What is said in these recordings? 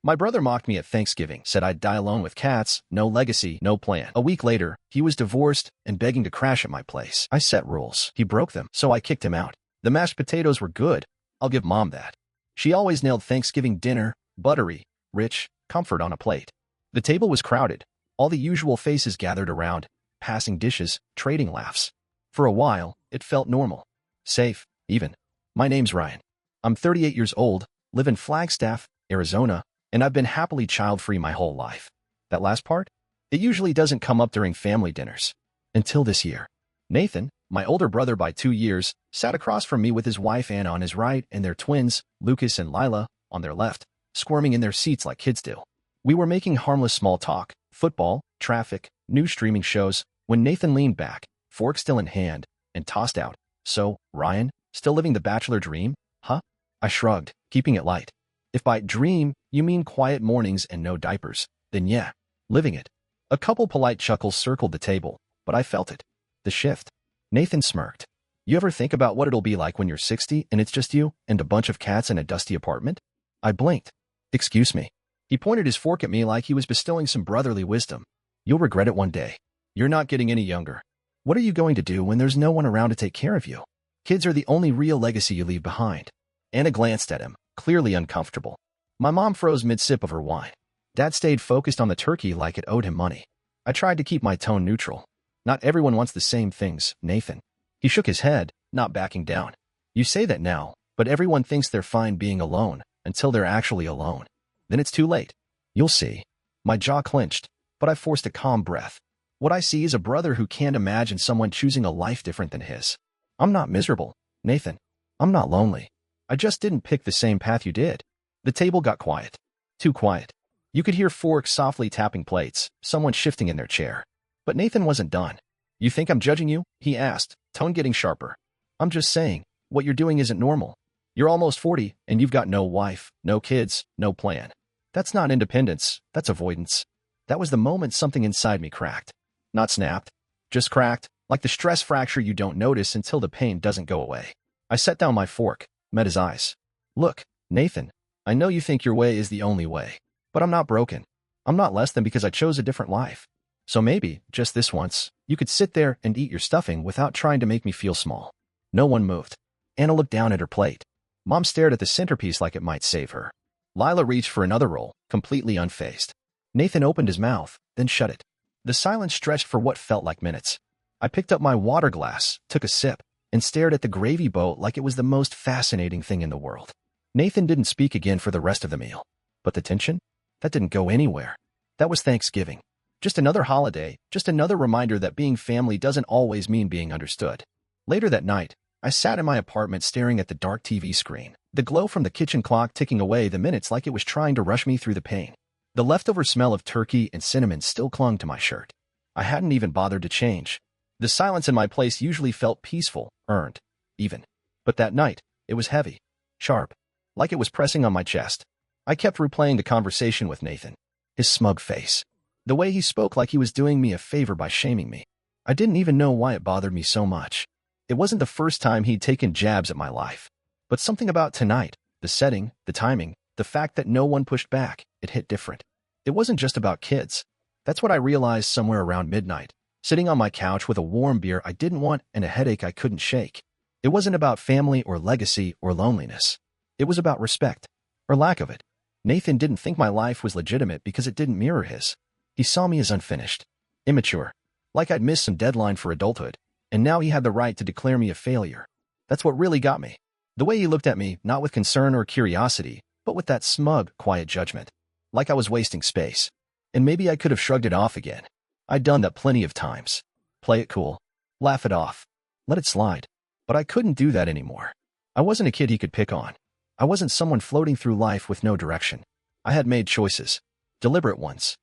My brother mocked me at Thanksgiving, said I'd die alone with cats, no legacy, no plan. A week later, he was divorced and begging to crash at my place. I set rules. He broke them, so I kicked him out. The mashed potatoes were good. I'll give Mom that. She always nailed Thanksgiving dinner, buttery, rich, comfort on a plate. The table was crowded. All the usual faces gathered around, passing dishes, trading laughs. For a while, it felt normal. Safe, even. My name's Ryan. I'm 38 years old, live in Flagstaff, Arizona, and I've been happily child-free my whole life. That last part? It usually doesn't come up during family dinners. Until this year. Nathan, my older brother by 2 years, sat across from me with his wife Anna on his right and their twins, Lucas and Lila, on their left, squirming in their seats like kids do. We were making harmless small talk, football, traffic, new streaming shows, when Nathan leaned back, fork still in hand, and tossed out, "So, Ryan, still living the bachelor dream, huh?" I shrugged, keeping it light. If by dream you mean quiet mornings and no diapers, then yeah, living it. A couple polite chuckles circled the table, but I felt it. The shift. Nathan smirked. You ever think about what it'll be like when you're 60 and it's just you and a bunch of cats in a dusty apartment? I blinked. Excuse me. He pointed his fork at me like he was bestowing some brotherly wisdom. You'll regret it one day. You're not getting any younger. What are you going to do when there's no one around to take care of you? Kids are the only real legacy you leave behind. Anna glanced at him, clearly uncomfortable. My mom froze mid-sip of her wine. Dad stayed focused on the turkey like it owed him money. I tried to keep my tone neutral. Not everyone wants the same things, Nathan. He shook his head, not backing down. You say that now, but everyone thinks they're fine being alone until they're actually alone. Then it's too late. You'll see. My jaw clenched, but I forced a calm breath. What I see is a brother who can't imagine someone choosing a life different than his. I'm not miserable, Nathan. I'm not lonely. I just didn't pick the same path you did. The table got quiet. Too quiet. You could hear forks softly tapping plates, someone shifting in their chair. But Nathan wasn't done. You think I'm judging you? He asked, tone getting sharper. I'm just saying, what you're doing isn't normal. You're almost 40, and you've got no wife, no kids, no plan. That's not independence, that's avoidance. That was the moment something inside me cracked. Not snapped, just cracked, like the stress fracture you don't notice until the pain doesn't go away. I set down my fork, met his eyes. Look, Nathan, I know you think your way is the only way, but I'm not broken. I'm not less than because I chose a different life. So maybe, just this once, you could sit there and eat your stuffing without trying to make me feel small. No one moved. Anna looked down at her plate. Mom stared at the centerpiece like it might save her. Lila reached for another roll, completely unfazed. Nathan opened his mouth, then shut it. The silence stretched for what felt like minutes. I picked up my water glass, took a sip, and stared at the gravy boat like it was the most fascinating thing in the world. Nathan didn't speak again for the rest of the meal. But the tension? That didn't go anywhere. That was Thanksgiving. Just another holiday, just another reminder that being family doesn't always mean being understood. Later that night, I sat in my apartment staring at the dark TV screen, the glow from the kitchen clock ticking away the minutes like it was trying to rush me through the pain. The leftover smell of turkey and cinnamon still clung to my shirt. I hadn't even bothered to change. The silence in my place usually felt peaceful, earned, even. But that night, it was heavy, sharp, like it was pressing on my chest. I kept replaying the conversation with Nathan. His smug face. The way he spoke like he was doing me a favor by shaming me. I didn't even know why it bothered me so much. It wasn't the first time he'd taken jabs at my life. But something about tonight, the setting, the timing, the fact that no one pushed back, it hit different. It wasn't just about kids. That's what I realized somewhere around midnight, sitting on my couch with a warm beer I didn't want and a headache I couldn't shake. It wasn't about family or legacy or loneliness. It was about respect, or lack of it. Nathan didn't think my life was legitimate because it didn't mirror his. He saw me as unfinished, immature, like I'd missed some deadline for adulthood, and now he had the right to declare me a failure. That's what really got me. The way he looked at me, not with concern or curiosity, but with that smug, quiet judgment. Like I was wasting space. And maybe I could have shrugged it off again. I'd done that plenty of times. Play it cool. Laugh it off. Let it slide. But I couldn't do that anymore. I wasn't a kid he could pick on. I wasn't someone floating through life with no direction. I had made choices. Deliberate ones.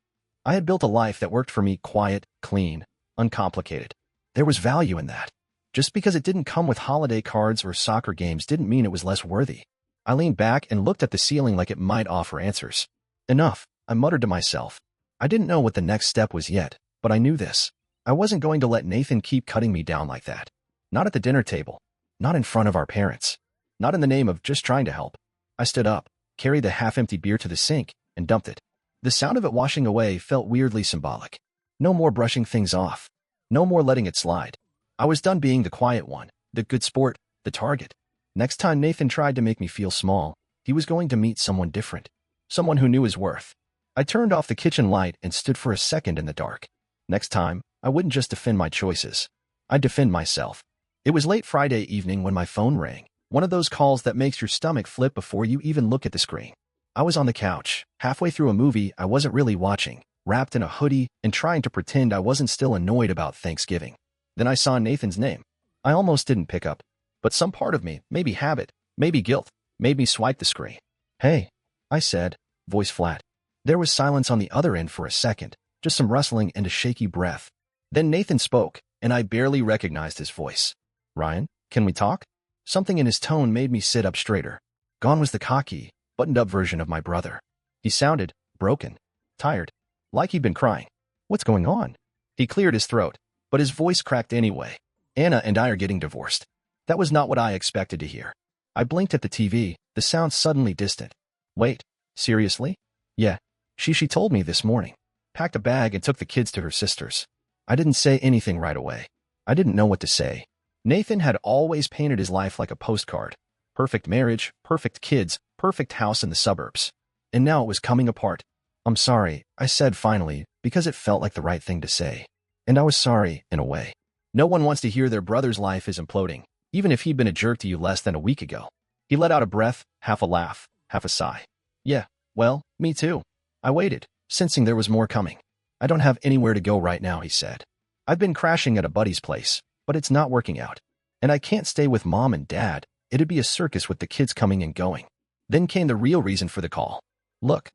I had built a life that worked for me, quiet, clean, uncomplicated. There was value in that. Just because it didn't come with holiday cards or soccer games didn't mean it was less worthy. I leaned back and looked at the ceiling like it might offer answers. Enough, I muttered to myself. I didn't know what the next step was yet, but I knew this. I wasn't going to let Nathan keep cutting me down like that. Not at the dinner table. Not in front of our parents. Not in the name of just trying to help. I stood up, carried the half-empty beer to the sink, and dumped it. The sound of it washing away felt weirdly symbolic. No more brushing things off. No more letting it slide. I was done being the quiet one, the good sport, the target. Next time Nathan tried to make me feel small, he was going to meet someone different. Someone who knew his worth. I turned off the kitchen light and stood for a second in the dark. Next time, I wouldn't just defend my choices. I'd defend myself. It was late Friday evening when my phone rang. One of those calls that makes your stomach flip before you even look at the screen. I was on the couch, halfway through a movie I wasn't really watching, wrapped in a hoodie and trying to pretend I wasn't still annoyed about Thanksgiving. Then I saw Nathan's name. I almost didn't pick up, but some part of me, maybe habit, maybe guilt, made me swipe the screen. "Hey," I said, voice flat. There was silence on the other end for a second, just some rustling and a shaky breath. Then Nathan spoke, and I barely recognized his voice. "Ryan, can we talk?" Something in his tone made me sit up straighter. Gone was the cocky, buttoned-up version of my brother. He sounded broken, tired, like he'd been crying. "What's going on?" He cleared his throat, but his voice cracked anyway. "Anna and I are getting divorced." That was not what I expected to hear. I blinked at the TV, the sound suddenly distant. "Wait, seriously?" "Yeah. She told me this morning." Packed a bag and took the kids to her sister's. I didn't say anything right away. I didn't know what to say. Nathan had always painted his life like a postcard. Perfect marriage, perfect kids, perfect house in the suburbs. And now it was coming apart. "I'm sorry," I said finally, because it felt like the right thing to say. And I was sorry, in a way. No one wants to hear their brother's life is imploding, even if he'd been a jerk to you less than a week ago. He let out a breath, half a laugh, half a sigh. "Yeah, well, me too." I waited, sensing there was more coming. "I don't have anywhere to go right now," he said. "I've been crashing at a buddy's place, but it's not working out. And I can't stay with Mom and Dad. It'd be a circus with the kids coming and going." Then came the real reason for the call. "Look,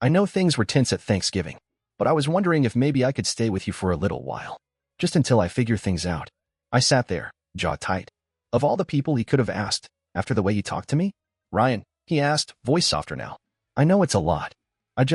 I know things were tense at Thanksgiving, but I was wondering if maybe I could stay with you for a little while. Just until I figure things out." I sat there, jaw tight. Of all the people he could have asked, after the way he talked to me? "Ryan," he asked, voice softer now. "I know it's a lot. I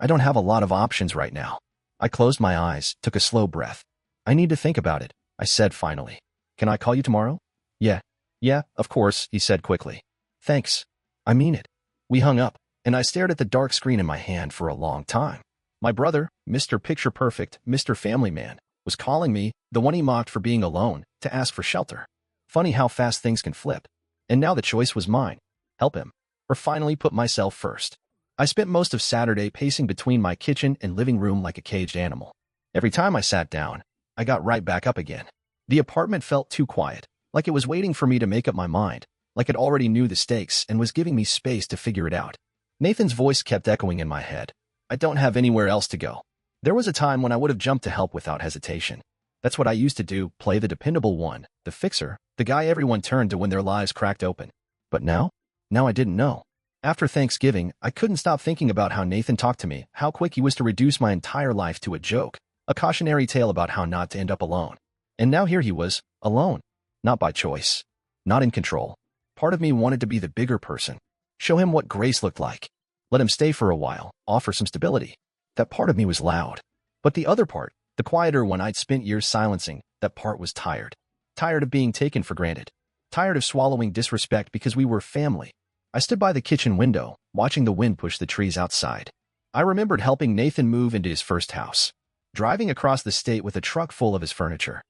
don't have a lot of options right now." I closed my eyes, took a slow breath. "I need to think about it," I said finally. "Can I call you tomorrow?" Yeah, of course," he said quickly. "Thanks. I mean it." We hung up, and I stared at the dark screen in my hand for a long time. My brother, Mr. Picture Perfect, Mr. Family Man, was calling me, the one he mocked for being alone, to ask for shelter. Funny how fast things can flip. And now the choice was mine. Help him, or finally put myself first. I spent most of Saturday pacing between my kitchen and living room like a caged animal. Every time I sat down, I got right back up again. The apartment felt too quiet, like it was waiting for me to make up my mind, like it already knew the stakes and was giving me space to figure it out. Nathan's voice kept echoing in my head. "I don't have anywhere else to go." There was a time when I would have jumped to help without hesitation. That's what I used to do, play the dependable one, the fixer, the guy everyone turned to when their lives cracked open. But now I didn't know. After Thanksgiving, I couldn't stop thinking about how Nathan talked to me, how quick he was to reduce my entire life to a joke, a cautionary tale about how not to end up alone. And now here he was, alone. Not by choice. Not in control. Part of me wanted to be the bigger person. Show him what grace looked like. Let him stay for a while, offer some stability. That part of me was loud. But the other part, the quieter one I'd spent years silencing, that part was tired. Tired of being taken for granted. Tired of swallowing disrespect because we were family. I stood by the kitchen window, watching the wind push the trees outside. I remembered helping Nathan move into his first house. Driving across the state with a truck full of his furniture.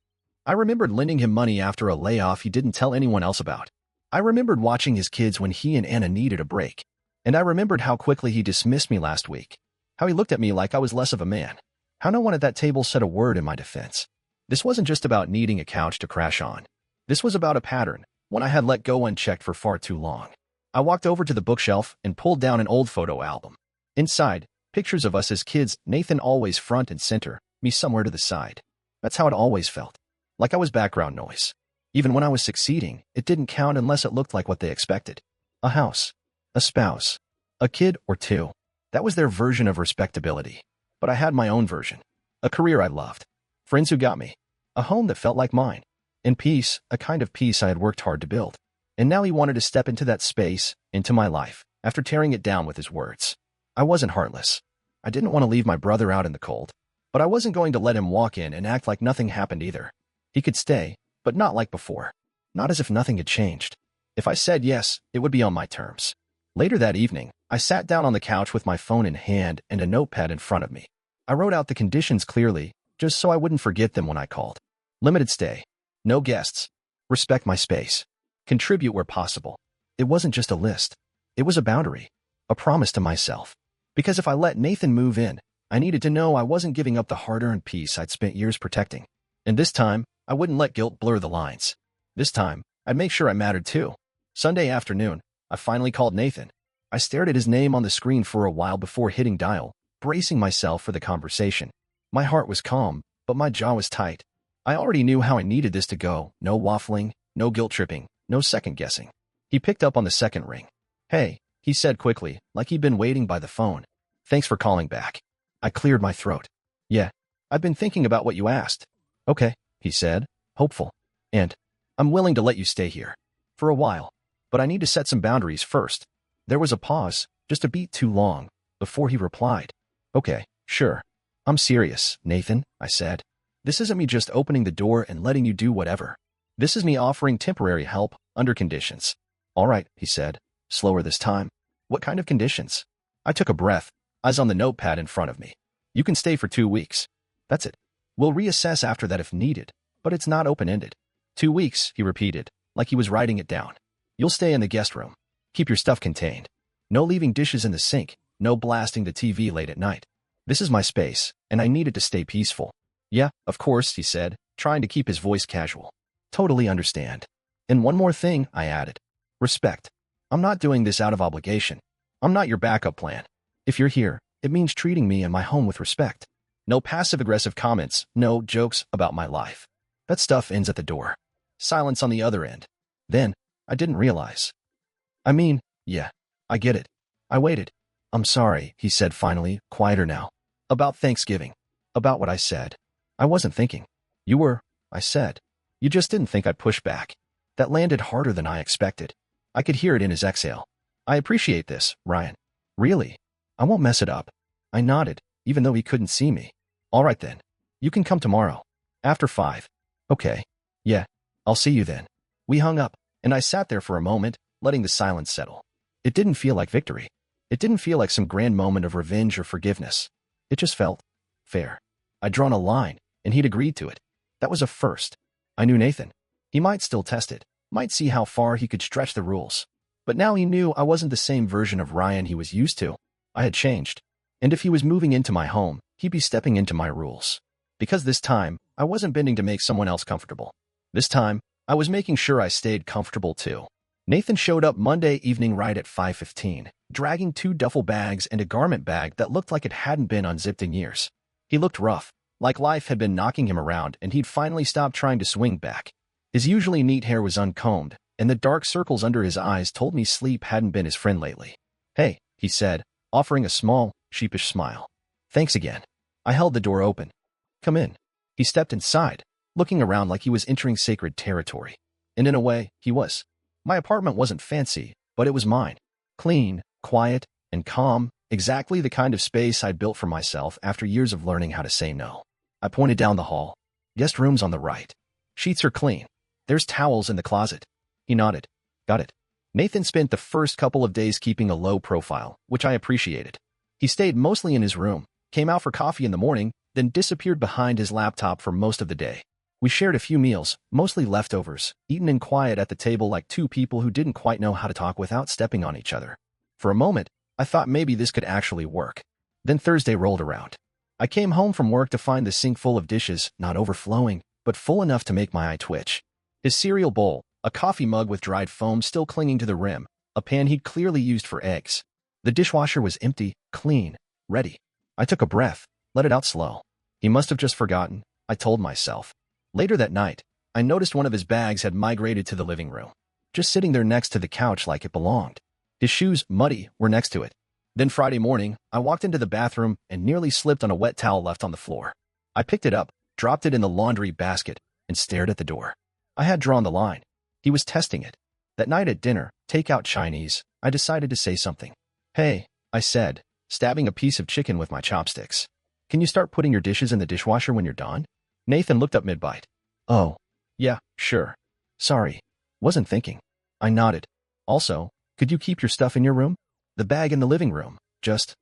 I remembered lending him money after a layoff he didn't tell anyone else about. I remembered watching his kids when he and Anna needed a break. And I remembered how quickly he dismissed me last week. How he looked at me like I was less of a man. How no one at that table said a word in my defense. This wasn't just about needing a couch to crash on. This was about a pattern, one I had let go unchecked for far too long. I walked over to the bookshelf and pulled down an old photo album. Inside, pictures of us as kids, Nathan always front and center, me somewhere to the side. That's how it always felt. Like I was background noise. Even when I was succeeding, it didn't count unless it looked like what they expected. A house. A spouse. A kid or two. That was their version of respectability. But I had my own version. A career I loved. Friends who got me. A home that felt like mine. And peace, a kind of peace I had worked hard to build. And now he wanted to step into that space, into my life, after tearing it down with his words. I wasn't heartless. I didn't want to leave my brother out in the cold. But I wasn't going to let him walk in and act like nothing happened either. He could stay, but not like before. Not as if nothing had changed. If I said yes, it would be on my terms. Later that evening, I sat down on the couch with my phone in hand and a notepad in front of me. I wrote out the conditions clearly, just so I wouldn't forget them when I called. Limited stay. No guests. Respect my space. Contribute where possible. It wasn't just a list. It was a boundary. A promise to myself. Because if I let Nathan move in, I needed to know I wasn't giving up the hard-earned peace I'd spent years protecting. And this time, I wouldn't let guilt blur the lines. This time, I'd make sure I mattered too. Sunday afternoon, I finally called Nathan. I stared at his name on the screen for a while before hitting dial, bracing myself for the conversation. My heart was calm, but my jaw was tight. I already knew how I needed this to go. No waffling, no guilt-tripping, no second-guessing. He picked up on the second ring. Hey, he said quickly, like he'd been waiting by the phone. Thanks for calling back. I cleared my throat. Yeah, I've been thinking about what you asked. Okay, he said, hopeful. And I'm willing to let you stay here. For a while. But I need to set some boundaries first. There was a pause, just a beat too long, before he replied. Okay, sure. I'm serious, Nathan, I said. This isn't me just opening the door and letting you do whatever. This is me offering temporary help, under conditions. All right, he said, slower this time. What kind of conditions? I took a breath, eyes on the notepad in front of me. You can stay for 2 weeks. That's it. We'll reassess after that if needed, but it's not open-ended. 2 weeks, he repeated, like he was writing it down. You'll stay in the guest room. Keep your stuff contained. No leaving dishes in the sink, no blasting the TV late at night. This is my space, and I need it to stay peaceful. Yeah, of course, he said, trying to keep his voice casual. Totally understand. And one more thing, I added. Respect. I'm not doing this out of obligation. I'm not your backup plan. If you're here, it means treating me and my home with respect. No passive-aggressive comments, no jokes about my life. That stuff ends at the door. Silence on the other end. Then, I didn't realize. I mean, yeah, I get it. I waited. I'm sorry, he said finally, quieter now. About Thanksgiving. About what I said. I wasn't thinking. You were, I said. You just didn't think I'd push back. That landed harder than I expected. I could hear it in his exhale. I appreciate this, Ryan. Really? I won't mess it up. I nodded, even though he couldn't see me. All right then. You can come tomorrow. After 5. Okay. Yeah, I'll see you then. We hung up, and I sat there for a moment, letting the silence settle. It didn't feel like victory. It didn't feel like some grand moment of revenge or forgiveness. It just felt fair. I'd drawn a line, and he'd agreed to it. That was a first. I knew Nathan. He might still test it, might see how far he could stretch the rules. But now he knew I wasn't the same version of Ryan he was used to. I had changed. And if he was moving into my home, he'd be stepping into my rules. Because this time, I wasn't bending to make someone else comfortable. This time, I was making sure I stayed comfortable too. Nathan showed up Monday evening right at 5:15, dragging 2 duffel bags and a garment bag that looked like it hadn't been unzipped in years. He looked rough, like life had been knocking him around and he'd finally stopped trying to swing back. His usually neat hair was uncombed, and the dark circles under his eyes told me sleep hadn't been his friend lately. Hey, he said, offering a small, sheepish smile. Thanks again. I held the door open. Come in. He stepped inside, looking around like he was entering sacred territory. And in a way, he was. My apartment wasn't fancy, but it was mine. Clean, quiet, and calm, exactly the kind of space I'd built for myself after years of learning how to say no. I pointed down the hall. Guest room's on the right. Sheets are clean. There's towels in the closet. He nodded. Got it. Nathan spent the first couple of days keeping a low profile, which I appreciated. He stayed mostly in his room, came out for coffee in the morning, then disappeared behind his laptop for most of the day. We shared a few meals, mostly leftovers, eaten in quiet at the table like 2 people who didn't quite know how to talk without stepping on each other. For a moment, I thought maybe this could actually work. Then Thursday rolled around. I came home from work to find the sink full of dishes, not overflowing, but full enough to make my eye twitch. His cereal bowl, a coffee mug with dried foam still clinging to the rim, a pan he'd clearly used for eggs. The dishwasher was empty, clean, ready. I took a breath, let it out slow. He must have just forgotten, I told myself. Later that night, I noticed one of his bags had migrated to the living room, just sitting there next to the couch like it belonged. His shoes, muddy, were next to it. Then Friday morning, I walked into the bathroom and nearly slipped on a wet towel left on the floor. I picked it up, dropped it in the laundry basket, and stared at the door. I had drawn the line. He was testing it. That night at dinner, takeout Chinese, I decided to say something. Hey, I said, stabbing a piece of chicken with my chopsticks. Can you start putting your dishes in the dishwasher when you're done? Nathan looked up mid-bite. Oh, yeah, sure. Sorry. Wasn't thinking. I nodded. Also, could you keep your stuff in your room? The bag in the living room. Just,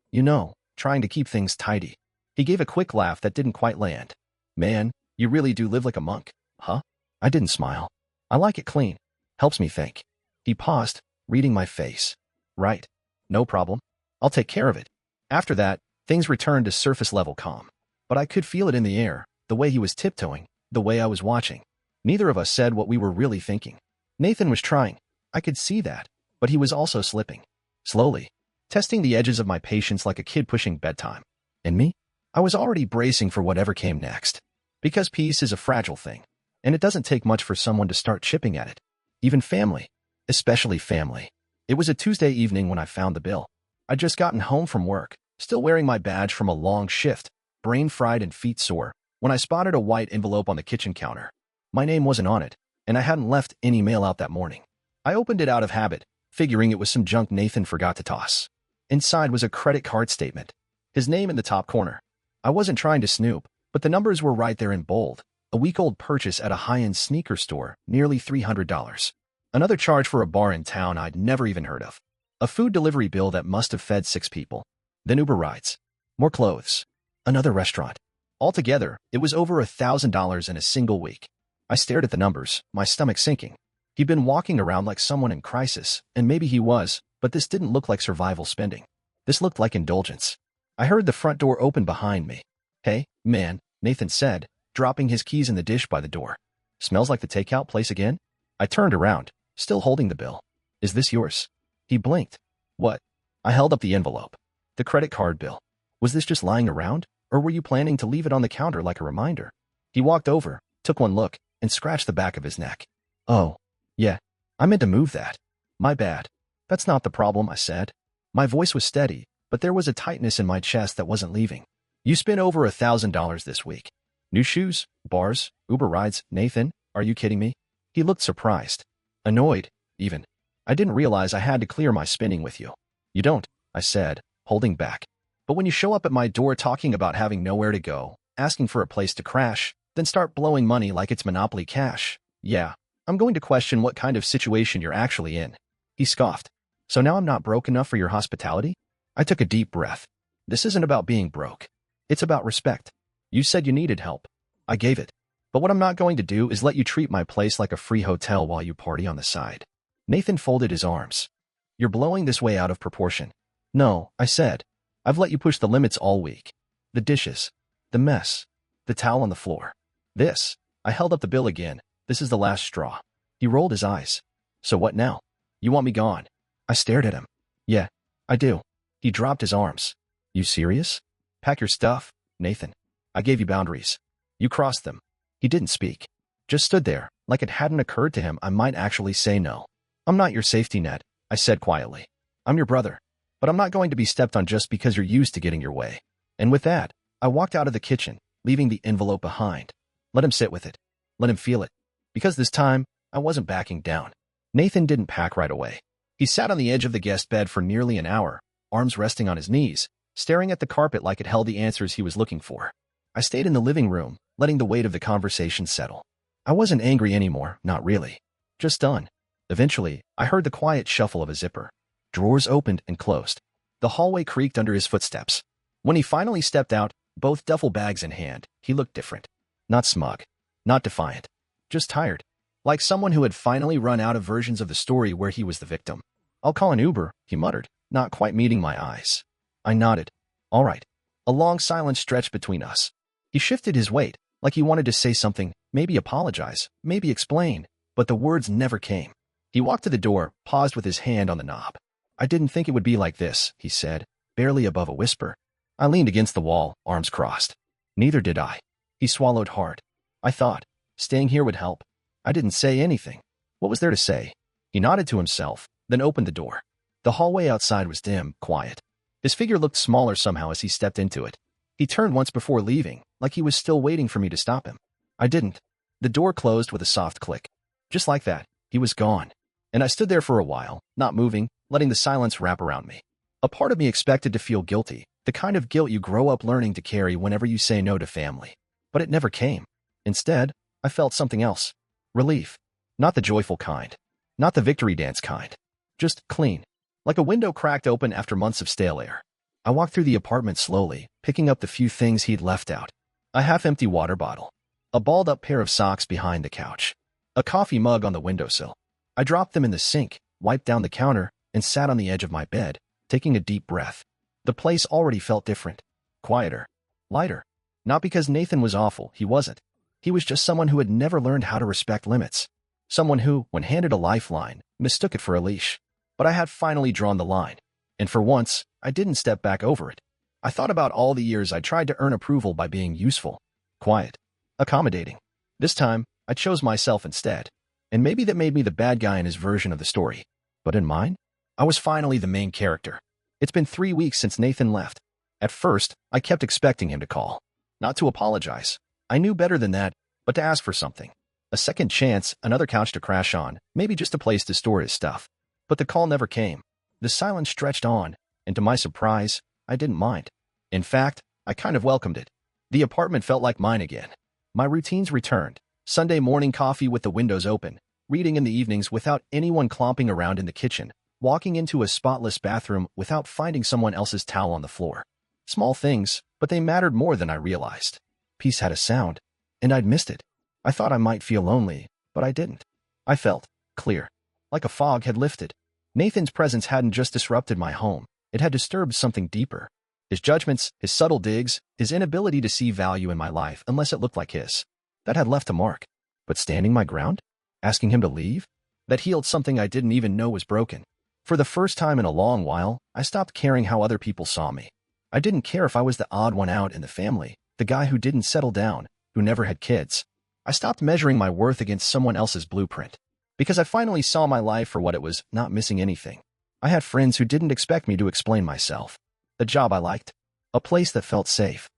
trying to keep things tidy. He gave a quick laugh that didn't quite land. Man, you really do live like a monk, huh? I didn't smile. I like it clean. Helps me think. He paused, reading my face. Right. No problem. I'll take care of it. After that, things returned to surface-level calm. But I could feel it in the air, the way he was tiptoeing, the way I was watching. Neither of us said what we were really thinking. Nathan was trying. I could see that. But he was also slipping. Slowly. Testing the edges of my patience like a kid pushing bedtime. And me? I was already bracing for whatever came next. Because peace is a fragile thing. And it doesn't take much for someone to start chipping at it. Even family. Especially family. It was a Tuesday evening when I found the bill. I'd just gotten home from work, still wearing my badge from a long shift, brain fried and feet sore, when I spotted a white envelope on the kitchen counter. My name wasn't on it, and I hadn't left any mail out that morning. I opened it out of habit, figuring it was some junk Nathan forgot to toss. Inside was a credit card statement. His name in the top corner. I wasn't trying to snoop, but the numbers were right there in bold. A week-old purchase at a high-end sneaker store, nearly $300. Another charge for a bar in town I'd never even heard of. A food delivery bill that must have fed 6 people. Then Uber rides. More clothes. Another restaurant. Altogether, it was over $1,000 in a single week. I stared at the numbers, my stomach sinking. He'd been walking around like someone in crisis, and maybe he was, but this didn't look like survival spending. This looked like indulgence. I heard the front door open behind me. Hey, man, Nathan said, dropping his keys in the dish by the door. Smells like the takeout place again? I turned around, still holding the bill. Is this yours? He blinked. What? I held up the envelope. The credit card bill. Was this just lying around, or were you planning to leave it on the counter like a reminder? He walked over, took one look, and scratched the back of his neck. Oh, yeah, I meant to move that. My bad. That's not the problem, I said. My voice was steady, but there was a tightness in my chest that wasn't leaving. You spent over $1,000 this week. New shoes, bars, Uber rides. Nathan, are you kidding me? He looked surprised. Annoyed, even. I didn't realize I had to clear my spending with you. You don't, I said, holding back. But when you show up at my door talking about having nowhere to go, asking for a place to crash, then start blowing money like it's Monopoly cash, yeah, I'm going to question what kind of situation you're actually in. He scoffed. So now I'm not broke enough for your hospitality? I took a deep breath. This isn't about being broke. It's about respect. You said you needed help. I gave it. But what I'm not going to do is let you treat my place like a free hotel while you party on the side. Nathan folded his arms. You're blowing this way out of proportion. No, I said. I've let you push the limits all week. The dishes. The mess. The towel on the floor. This. I held up the bill again. This is the last straw. He rolled his eyes. So what now? You want me gone? I stared at him. Yeah, I do. He dropped his arms. You serious? Pack your stuff, Nathan. I gave you boundaries. You crossed them. He didn't speak. Just stood there, like it hadn't occurred to him I might actually say no. I'm not your safety net, I said quietly. I'm your brother. But I'm not going to be stepped on just because you're used to getting your way. And with that, I walked out of the kitchen, leaving the envelope behind. Let him sit with it. Let him feel it. Because this time, I wasn't backing down. Nathan didn't pack right away. He sat on the edge of the guest bed for nearly an hour, arms resting on his knees, staring at the carpet like it held the answers he was looking for. I stayed in the living room, letting the weight of the conversation settle. I wasn't angry anymore, not really. Just done. Eventually, I heard the quiet shuffle of a zipper. Drawers opened and closed. The hallway creaked under his footsteps. When he finally stepped out, both duffel bags in hand, he looked different. Not smug. Not defiant. Just tired. Like someone who had finally run out of versions of the story where he was the victim. I'll call an Uber, he muttered, not quite meeting my eyes. I nodded. All right. A long silence stretched between us. He shifted his weight, like he wanted to say something, maybe apologize, maybe explain, but the words never came. He walked to the door, paused with his hand on the knob. I didn't think it would be like this, he said, barely above a whisper. I leaned against the wall, arms crossed. Neither did I. He swallowed hard. I thought, staying here would help. I didn't say anything. What was there to say? He nodded to himself, then opened the door. The hallway outside was dim, quiet. His figure looked smaller somehow as he stepped into it. He turned once before leaving, like he was still waiting for me to stop him. I didn't. The door closed with a soft click. Just like that, he was gone. And I stood there for a while, not moving, letting the silence wrap around me. A part of me expected to feel guilty, the kind of guilt you grow up learning to carry whenever you say no to family. But it never came. Instead, I felt something else. Relief. Not the joyful kind. Not the victory dance kind. Just clean. like a window cracked open after months of stale air. I walked through the apartment slowly, picking up the few things he'd left out. A half-empty water bottle, a balled-up pair of socks behind the couch, a coffee mug on the windowsill. I dropped them in the sink, wiped down the counter, and sat on the edge of my bed, taking a deep breath. The place already felt different, quieter, lighter. Not because Nathan was awful, he wasn't. He was just someone who had never learned how to respect limits. Someone who, when handed a lifeline, mistook it for a leash. But I had finally drawn the line. And for once, I didn't step back over it. I thought about all the years I tried to earn approval by being useful, quiet, accommodating. This time, I chose myself instead. And maybe that made me the bad guy in his version of the story. But in mine, I was finally the main character. It's been 3 weeks since Nathan left. At first, I kept expecting him to call. Not to apologize. I knew better than that, but to ask for something. A second chance, another couch to crash on, maybe just a place to store his stuff. But the call never came. The silence stretched on, and to my surprise, I didn't mind. In fact, I kind of welcomed it. The apartment felt like mine again. My routines returned. Sunday morning coffee with the windows open, reading in the evenings without anyone clomping around in the kitchen, walking into a spotless bathroom without finding someone else's towel on the floor. Small things, but they mattered more than I realized. Peace had a sound, and I'd missed it. I thought I might feel lonely, but I didn't. I felt clear, like a fog had lifted. Nathan's presence hadn't just disrupted my home, it had disturbed something deeper. His judgments, his subtle digs, his inability to see value in my life unless it looked like his. That had left a mark. But standing my ground? Asking him to leave? That healed something I didn't even know was broken. For the first time in a long while, I stopped caring how other people saw me. I didn't care if I was the odd one out in the family, the guy who didn't settle down, who never had kids. I stopped measuring my worth against someone else's blueprint. Because I finally saw my life for what it was, not missing anything. I had friends who didn't expect me to explain myself. A job I liked. A place that felt safe.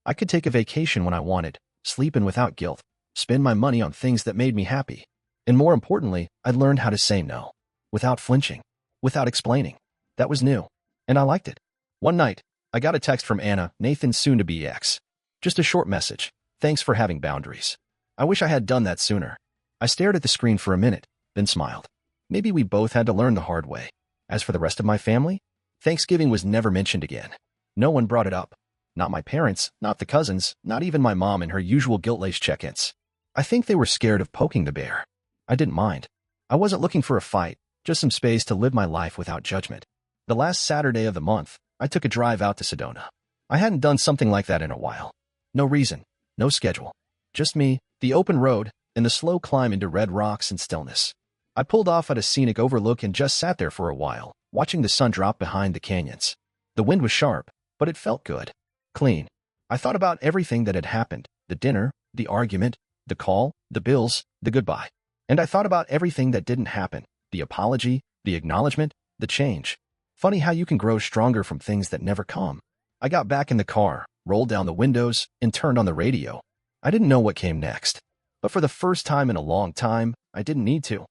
I could take a vacation when I wanted, sleep in without guilt, spend my money on things that made me happy. And more importantly, I'd learned how to say no. Without flinching. Without explaining. That was new. And I liked it. One night, I got a text from Anna, Nathan's soon-to-be ex. Just a short message. Thanks for having boundaries. I wish I had done that sooner. I stared at the screen for a minute, then smiled. Maybe we both had to learn the hard way. As for the rest of my family, Thanksgiving was never mentioned again. No one brought it up. Not my parents, not the cousins, not even my mom in her usual guilt-laced check-ins. I think they were scared of poking the bear. I didn't mind. I wasn't looking for a fight, just some space to live my life without judgment. The last Saturday of the month, I took a drive out to Sedona. I hadn't done something like that in a while. No reason, no schedule. Just me, the open road, and the slow climb into red rocks and stillness. I pulled off at a scenic overlook and just sat there for a while, watching the sun drop behind the canyons. The wind was sharp, but it felt good. Clean. I thought about everything that had happened, the dinner, the argument, the call, the bills, the goodbye. And I thought about everything that didn't happen, the apology, the acknowledgement, the change. Funny how you can grow stronger from things that never come. I got back in the car, rolled down the windows, and turned on the radio. I didn't know what came next. But for the first time in a long time, I didn't need to.